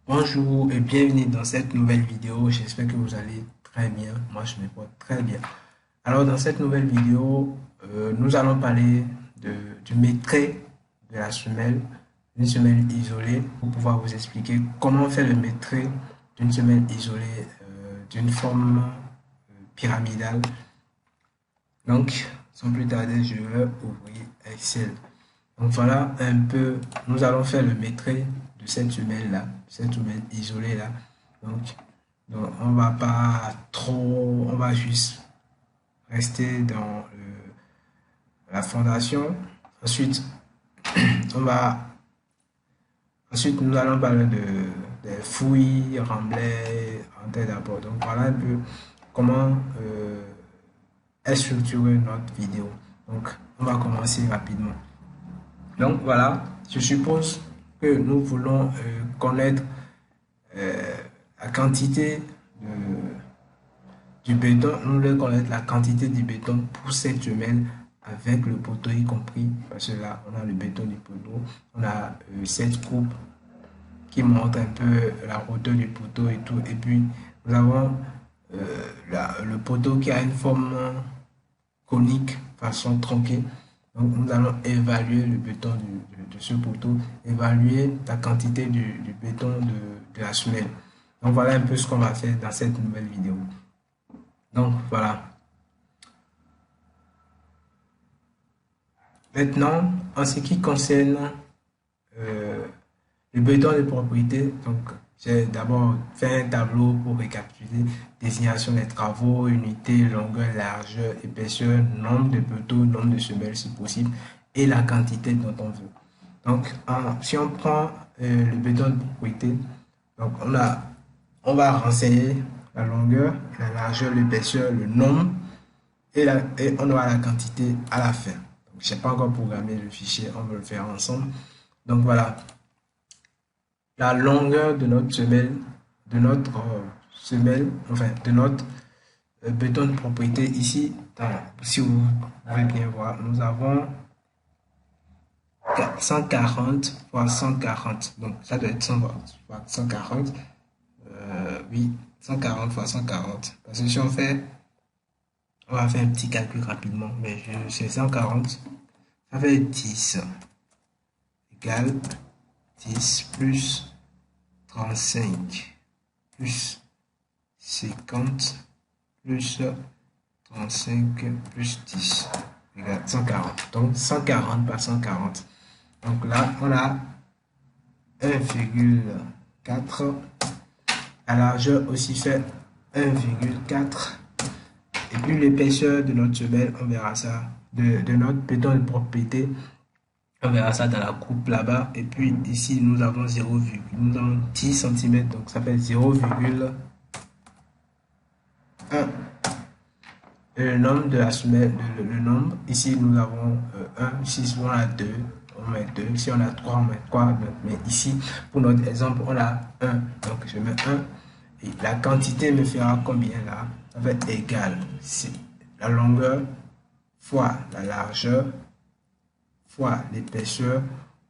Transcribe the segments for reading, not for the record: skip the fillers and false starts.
Bonjour et bienvenue dans cette nouvelle vidéo. J'espère que vous allez très bien. Moi, je me porte très bien. Alors, dans cette nouvelle vidéo, nous allons parler du maîtrise de la semelle, une semelle isolée, pour pouvoir vous expliquer comment faire le maîtrise d'une semelle isolée d'une forme pyramidale. Donc, sans plus tarder, je vais ouvrir Excel. Donc voilà un peu, nous allons faire le maîtrise de cette semelle-là, cette semelle isolée-là. Donc, on va pas trop, on va juste rester dans la fondation. Ensuite, on va, ensuite nous allons parler des fouilles, remblais, en tête d'abord. Donc voilà un peu comment est structurée notre vidéo. Donc on va commencer rapidement. Donc voilà, je suppose que nous voulons connaître euh, la quantité du béton, nous voulons connaître la quantité du béton pour cette semelle avec le poteau y compris, parce que là on a le béton du poteau, on a cette coupe qui montre un peu la hauteur du poteau et tout, et puis nous avons le poteau qui a une forme conique, façon tronquée. Donc, nous allons évaluer le béton de ce poteau, évaluer la quantité du béton de la semelle. Donc, voilà un peu ce qu'on va faire dans cette nouvelle vidéo. Donc, voilà. Maintenant, en ce qui concerne euh, le béton de propriété, donc, j'ai d'abord fait un tableau pour récapituler désignation des travaux, unité, longueur, largeur, épaisseur, nombre de poteaux, nombre de semelles si possible, et la quantité dont on veut. Donc, si on prend le béton de propriété, donc on va renseigner la longueur, la largeur, l'épaisseur, le nombre, et on aura la quantité à la fin. Je n'ai pas encore programmé le fichier, on va le faire ensemble. Donc voilà, la longueur de notre semelle, enfin de notre béton de propriété ici, si vous pouvez bien voir, nous avons 140 fois 140. Donc ça doit être 100 fois 140. Oui, 140 fois 140. Parce que si on fait, on va faire un petit calcul rapidement, mais c'est 140. Ça fait 10 égale 10 plus 35 plus 50 plus 35 plus 10 égale 140. Donc 140 par 140. Donc là, on a 1,4. La largeur aussi fait 1,4. Et puis l'épaisseur de notre semelle, on verra ça, de notre béton de propriété, on verra ça dans la coupe là-bas. Et puis ici, nous avons 0, nous avons 10 cm, donc ça fait 0,1. Le nombre de la semelle, le nombre, ici nous avons 1, ici on a 2, on met 2, si on a 3, on met 3, mais ici, pour notre exemple, on a 1, donc je mets 1, et la quantité me fera combien là? Ça va être égal, la longueur fois la largeur fois l'épaisseur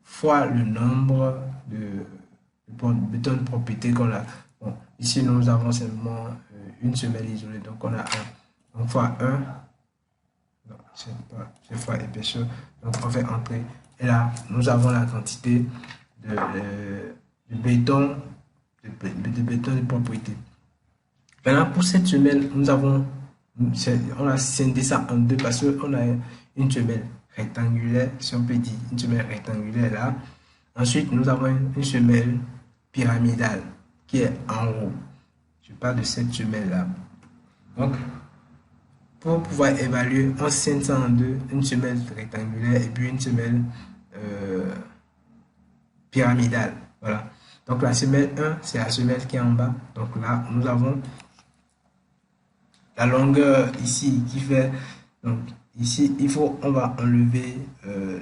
fois le nombre de béton de propriété qu'on a. Bon, ici nous avons seulement une semelle isolée, donc on a 1. Donc fois 1, c'est fois épaisseur. Donc on fait entrer. Et là, nous avons la quantité de béton, de béton de propriété. Maintenant, pour cette semelle, on a scindé ça en deux parce qu'on a une semelle rectangulaire, si on peut dire, une semelle rectangulaire là. Ensuite, nous avons une semelle pyramidale qui est en haut. Je parle de cette semelle là. Donc, pour pouvoir évaluer, on scinde ça en deux, une semelle rectangulaire et puis une semelle euh, pyramidale. Voilà. Donc, la semelle 1, c'est la semelle qui est en bas. Donc là, nous avons la longueur ici qui fait, donc ici on va enlever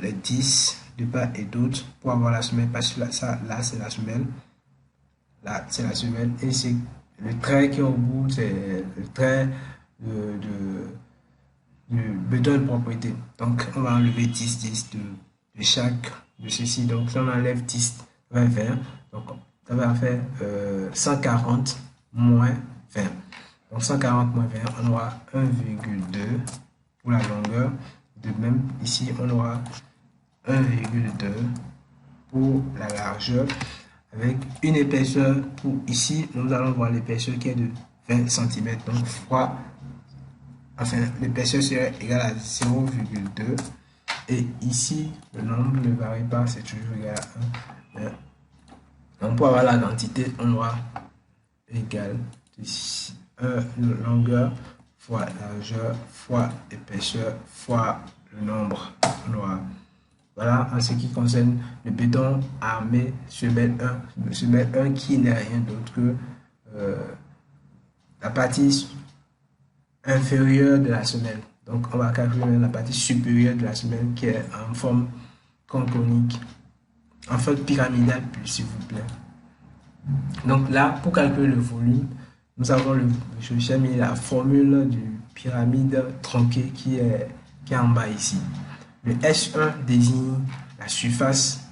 les 10 de part et d'autre pour avoir la semelle, parce que là c'est la semelle, là c'est la semelle, et c'est le trait qui est au bout, c'est le trait du béton de propriété. Donc on va enlever 10 de chaque de ceci. Donc si on enlève 10, 20, 20, donc ça va faire 140 moins 20. Donc 140 moins 20, on aura 1,2 pour la longueur. De même, ici, on aura 1,2 pour la largeur avec une épaisseur pour ici, nous allons voir l'épaisseur qui est de 20 cm. Donc fois, enfin, l'épaisseur serait égale à 0,2. Et ici, le nombre ne varie pas, c'est toujours égal à 1. Donc pour avoir la quantité, on aura égal longueur fois largeur fois épaisseur fois le nombre. On aura, voilà, en ce qui concerne le béton armé semelle 1 qui n'est rien d'autre que la partie inférieure de la semelle. Donc on va calculer la partie supérieure de la semelle qui est en forme conique, en forme pyramidale, s'il vous plaît. Donc là, pour calculer le volume, nous avons j'ai mis la formule du pyramide tronqué qui est en bas ici. Le S1 désigne la surface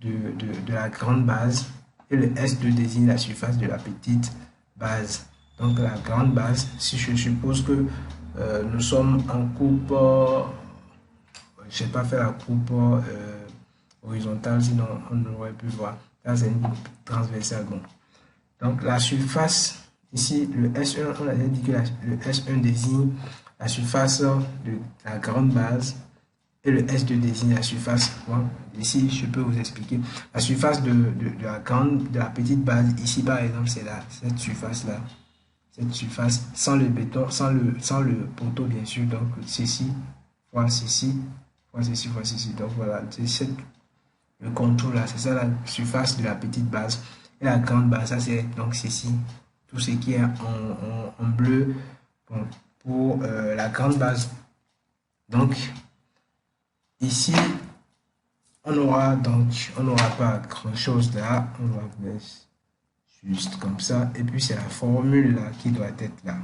de la grande base et le S2 désigne la surface de la petite base. Donc la grande base, si je suppose que nous sommes en coupe, je n'ai pas fait la coupe horizontale, sinon on aurait pu voir. Là, c'est une coupe transversale. Bon. Donc la surface, ici, le S1, on a dit que le S1 désigne la surface de la grande base et le S2 désigne la surface. Bon, ici, je peux vous expliquer. La surface de la petite base, ici par exemple, c'est cette surface-là. Cette surface sans le béton, sans le poteau, bien sûr. Donc, ceci, fois ceci, fois ceci, fois ceci. Donc, voilà, c'est le contour là, c'est ça la surface de la petite base. Et la grande base, ça c'est donc ceci, tout ce qui est en bleu bon, pour la grande base. Donc, ici, on n'aura pas grand chose là, on va mettre juste comme ça, et puis c'est la formule là qui doit être là.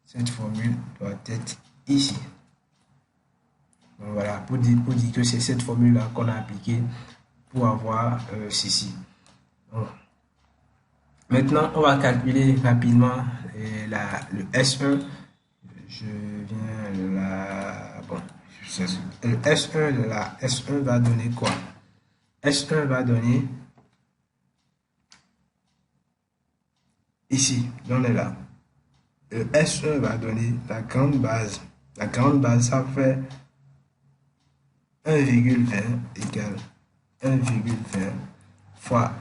Cette formule doit être ici. Donc voilà, pour dire que c'est cette formule là qu'on a appliquée pour avoir ceci. Donc, maintenant, on va calculer rapidement le S1. Je viens de la... Bon, le S1 de la S1 va donner quoi? S1 va donner ici, on est là. Le S1 va donner la grande base. La grande base, ça fait 1,20 égale 1,20 fois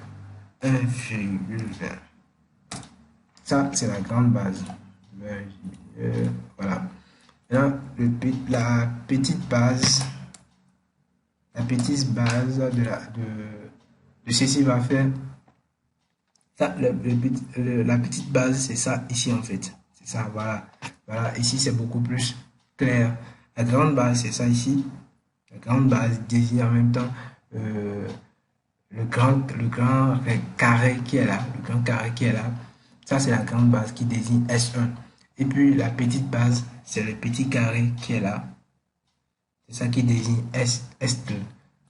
1,20. Ça, c'est la grande base. Voilà. Maintenant, la petite base de ceci va faire ça, la petite base, c'est ça ici en fait. C'est ça, voilà. Voilà, ici c'est beaucoup plus clair. La grande base, c'est ça ici. La grande base désigne en même temps le grand carré qui est là. Le grand carré qui est là. Ça, c'est la grande base qui désigne S1. Et puis la petite base, c'est le petit carré qui est là. C'est ça qui désigne S2.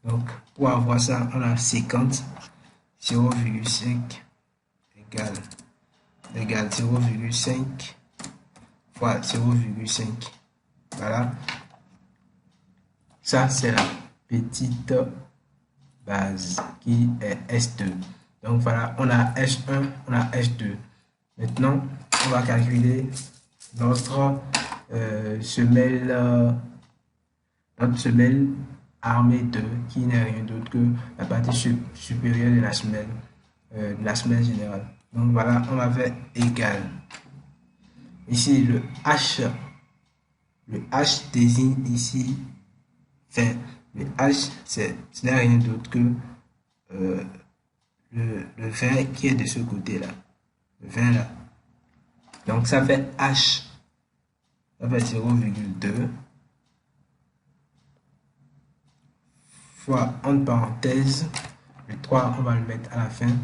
Donc, pour avoir ça, on a 50, 0,5 égale 0,5 fois 0,5. Voilà. Ça, c'est la petite base qui est S2. Donc, voilà, on a S1, on a S2. Maintenant, on va calculer notre semelle armée 2 qui n'est rien d'autre que la partie supérieure de la semelle générale. Donc voilà, on va faire égal. Ici, le H désigne ici 20. Le H, ce n'est rien d'autre que le 20 qui est de ce côté-là. Le 20 là. Donc ça fait H. Ça fait 0,2 fois, entre parenthèses, le 3, on va le mettre à la fin,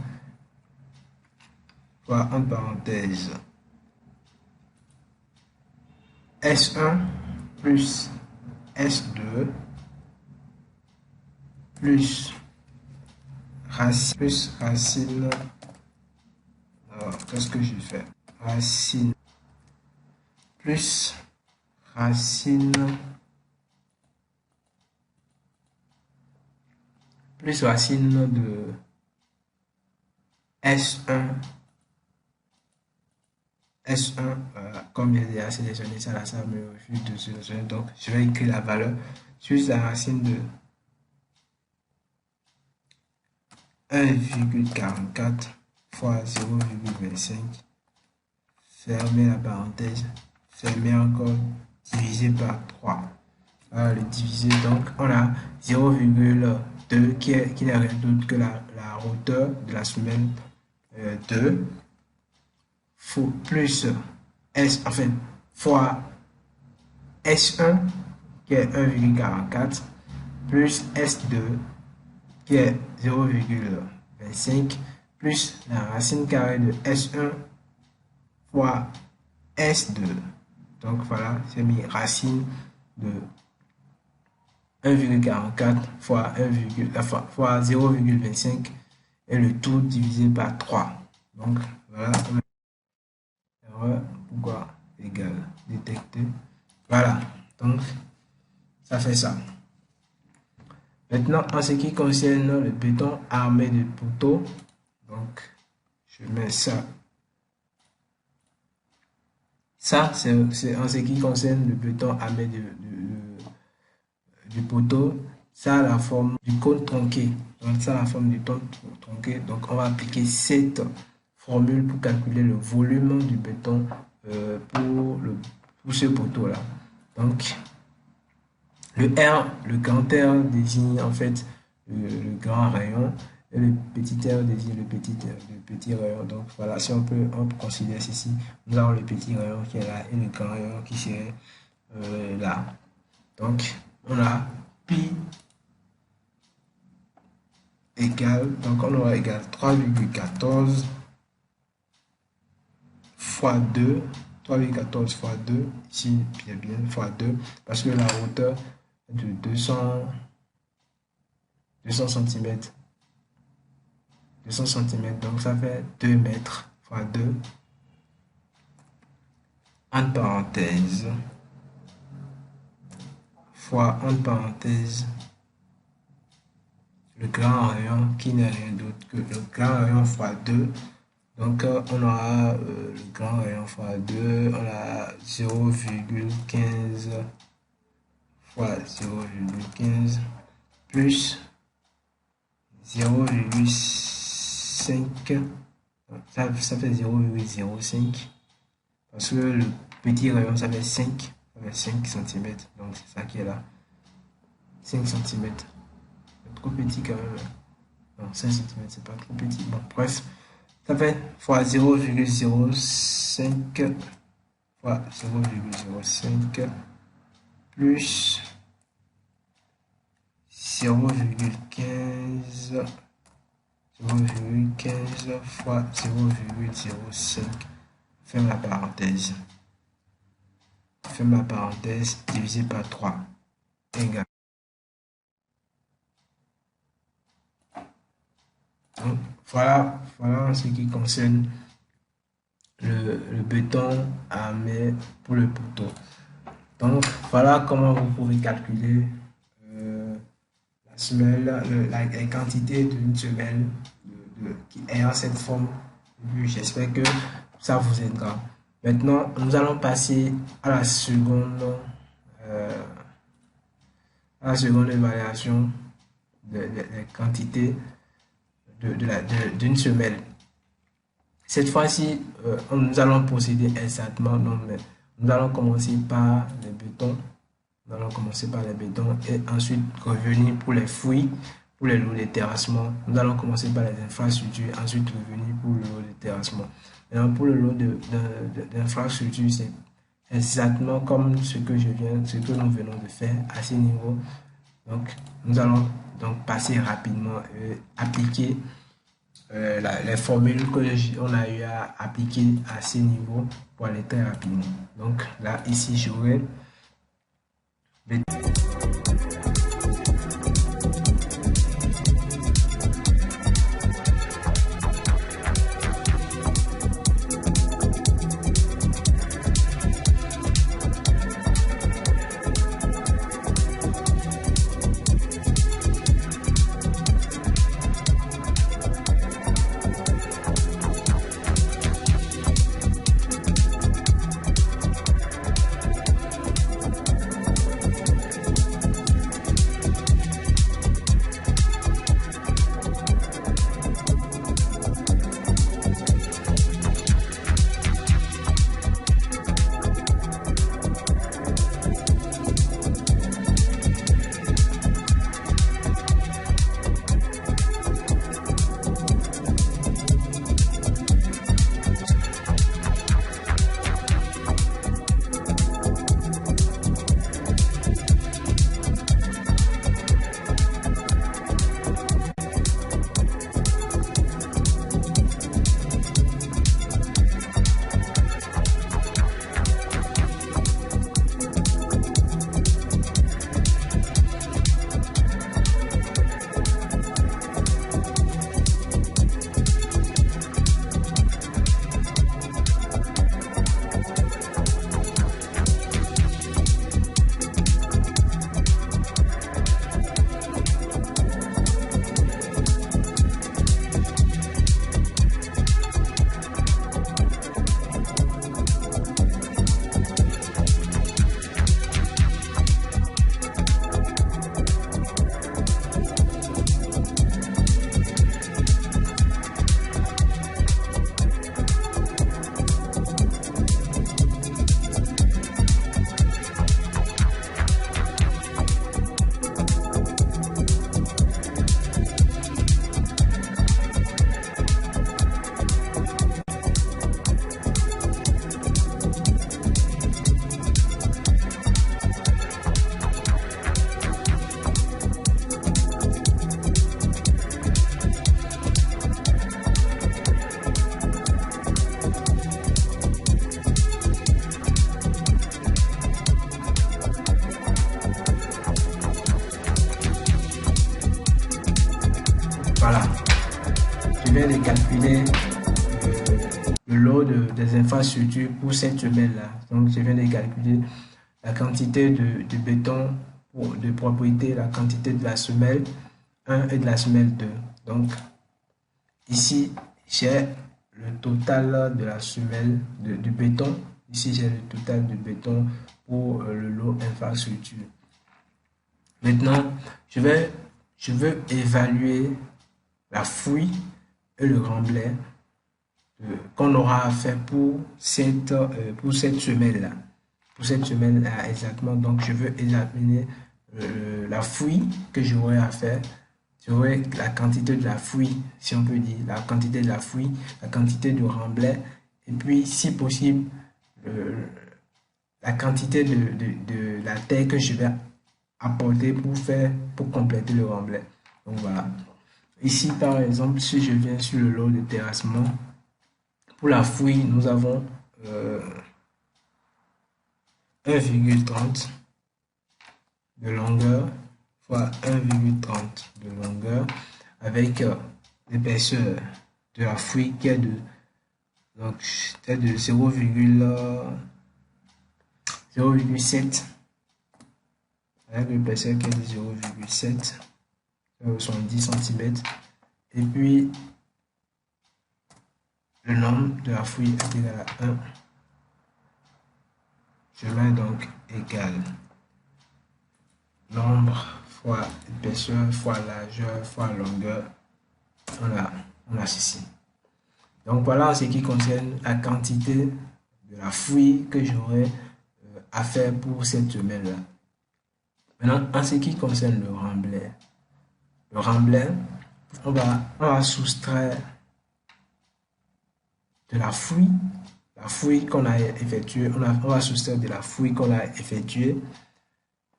fois, entre parenthèses, S1 plus S2 plus racine plus racine. Alors, qu'est-ce que je fais? Racine plus racine de S1. S1, comme j'ai déjà sélectionné ça là, ça me refuse de sélectionner. Donc, je vais écrire la valeur sur la racine de 1,44 fois 0,25. Fermer la parenthèse. Fermer encore, divisé par 3. Voilà, le divisé. Donc, on a 0,2 qui n'est rien d'autre que la hauteur de la semelle 2 plus S, enfin, fois S1 qui est 1,44 plus S2 qui est 0,25 plus la racine carrée de S1 fois S2. Donc voilà, j'ai mis racine de 1,44 fois 0,25 et le tout divisé par 3. Donc voilà, pourquoi égal détecté. Voilà, donc ça fait ça. Maintenant, en ce qui concerne le béton armé de poteaux, donc je mets ça. Ça, c'est en ce qui concerne le béton armé du poteau. Ça a la forme du cône tronqué. Donc, ça a la forme du cône tronqué. Donc, on va appliquer cette formule pour calculer le volume du béton pour ce poteau-là. Donc, le R, le grand R désigne en fait le grand rayon et le petit R désigne le petit rayon. Donc voilà, si on considère ceci, nous avons le petit rayon qui est là et le grand rayon qui serait là. Donc on a pi égale, donc on aura égal 3,14 fois 2, 3,14 fois 2, ici bien fois 2, parce que la hauteur de 200 cm. 200 cm, donc ça fait 2 mètres fois 2, entre parenthèses, fois entre parenthèses, le grand rayon qui n'est rien d'autre que le grand rayon fois 2. Donc on aura le grand rayon fois 2, on a 0,15 fois 0,15 plus 0,5, ça fait 0,05 parce que le petit rayon ça fait 5 cm, donc c'est ça qui est là, 5 cm, c'est trop petit quand même, non 5 cm c'est pas trop petit, bon bref, ça fait fois 0,05 fois 0,05 plus 0,15 fois 0,05. Ferme la parenthèse. Ferme la parenthèse divisé par 3 égale. Donc, voilà en ce qui concerne le béton armé pour le poteau. Donc voilà comment vous pouvez calculer la semelle, la quantité d'une semelle ayant cette forme. J'espère que ça vous aidera. Maintenant, nous allons passer à la seconde évaluation des quantités d'une semelle. Cette fois-ci, nous allons procéder exactement. Non, mais nous allons commencer par les bétons. Nous allons commencer par les bétons et ensuite revenir pour les fouilles, pour les lots de terrassement. Nous allons commencer par les infrastructures, ensuite revenir pour le lot de terrassement. Maintenant, pour le lot d'infrastructures, c'est exactement comme ce que nous venons de faire à ce niveau. Donc, nous allons donc passer rapidement et appliquer les formules que on a eu à appliquer à ce niveau pour aller très rapidement. Donc là, ici, j'aurai viens de calculer le load des infrastructures pour cette semaine-là. Donc, je viens de calculer la quantité de béton de propriété, la quantité de la semelle 1 et de la semelle 2. Donc, ici, j'ai le total de la semelle du béton. Ici, j'ai le total du béton pour le lot infrastructure. Maintenant, je veux évaluer la fouille et le remblai qu'on aura à faire pour cette semaine-là. Pour cette semaine-là, exactement. Donc, je veux examiner la fouille que j'aurai à faire. J'aurai la quantité de la fouille, si on peut dire, la quantité de la fouille, la quantité de remblai, et puis, si possible, la quantité de la terre que je vais apporter pour compléter le remblai. Donc, voilà. Ici, par exemple, si je viens sur le lot de terrassement, pour la fouille, nous avons 1,30 de longueur fois 1,30 de longueur avec l'épaisseur de la fouille qui est de 0,7 avec l'épaisseur qui est de 0,7 70 cm et puis le nombre de la fouille est égal à 1. Je mets donc égal nombre fois épaisseur fois largeur fois longueur. On a ceci. Donc voilà en ce qui concerne la quantité de la fouille que j'aurai à faire pour cette semaine-là. Maintenant, en ce qui concerne le remblai, on va soustraire de la fouille qu'on a effectuée, on va soustraire de la fouille qu'on a effectuée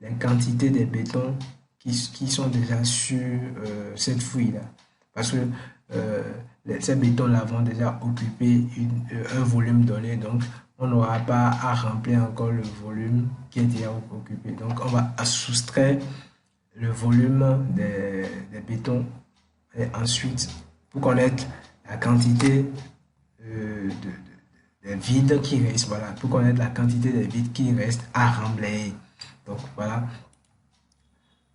les quantités de béton qui sont déjà sur cette fouille-là. Parce que ces bétons-là vont déjà occuper un volume donné, donc on n'aura pas à remplir encore le volume qui est déjà occupé. Donc on va soustraire le volume des bétons et ensuite, pour connaître la quantité des vides qui restent, voilà, pour connaître la quantité des vides qui restent à remblayer. Donc voilà,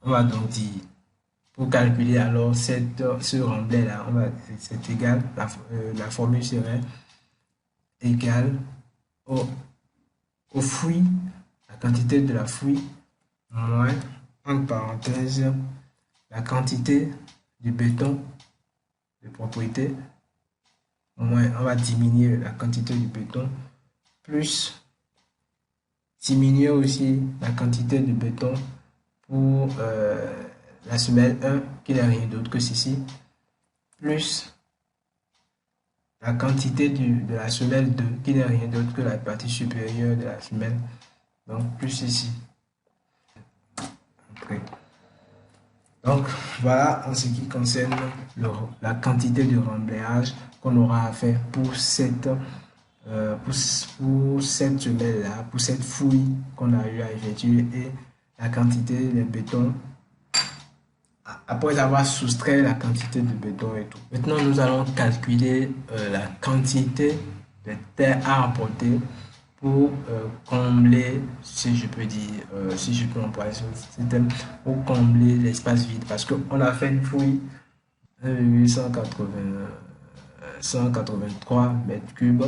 on va donc dire, pour calculer alors ce remblai là, c'est égal, la formule serait égale au fouille, la quantité de la fouille, moins, entre parenthèses, la quantité du béton de propriété, moins, on va diminuer la quantité du béton, plus diminuer aussi la quantité de béton pour la semelle 1, qui n'est rien d'autre que ceci, plus la quantité de la semelle 2, qui n'est rien d'autre que la partie supérieure de la semelle, donc plus ici. Après. Donc voilà en ce qui concerne la quantité de remblayage qu'on aura à faire pour cette semelle-là, pour cette fouille qu'on a eu à effectuer et la quantité de béton après avoir soustrait la quantité de béton et tout. Maintenant, nous allons calculer la quantité de terre à apporter pour combler, si je peux dire, si je peux employer ce système, pour combler l'espace vide. Parce qu'on a fait une fouille 183 mètres cubes.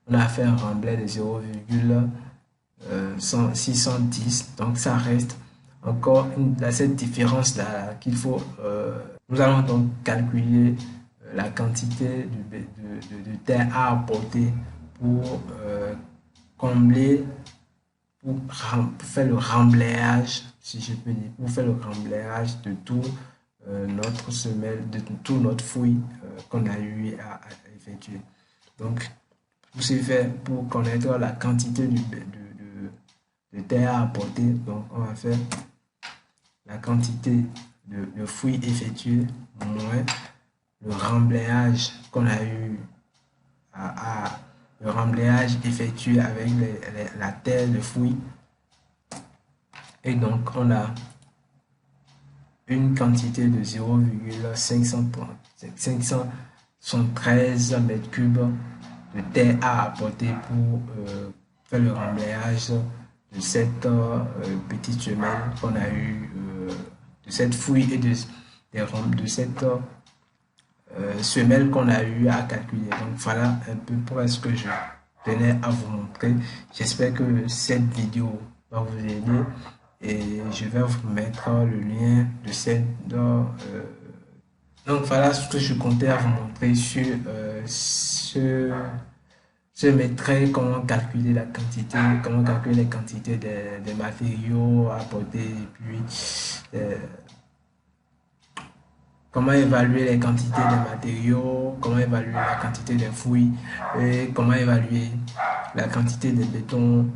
On a fait un remblai de 0,610. Donc ça reste encore cette différence là qu'il faut. Nous allons donc calculer la quantité de terre à apporter pour combler, pour faire le remblayage, si je peux dire, pour faire le remblayage de tout notre semelle, de tout notre fouille qu'on a eu à effectuer. Donc pour ce faire, pour connaître la quantité de terre à apporter, donc on va faire la quantité de fouilles effectuées moins le remblayage qu'on a eu le remblayage effectué avec la terre de fouille. Et donc on a une quantité de 0,560 113 mètres cubes de terre à apporter pour faire le remblayage de cette petite semelle qu'on a eu, de cette fouille et de cette semelle qu'on a eu à calculer. Donc voilà un peu pour ce que je tenais à vous montrer. J'espère que cette vidéo va vous aider et je vais vous mettre le lien de cette donc voilà ce que je comptais à vous montrer sur ce maîtrise, comment calculer la quantité, comment calculer les quantités des matériaux apportés et puis comment évaluer les quantités des matériaux, comment évaluer la quantité des fouilles et comment évaluer la quantité de béton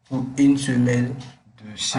pour une semelle de ce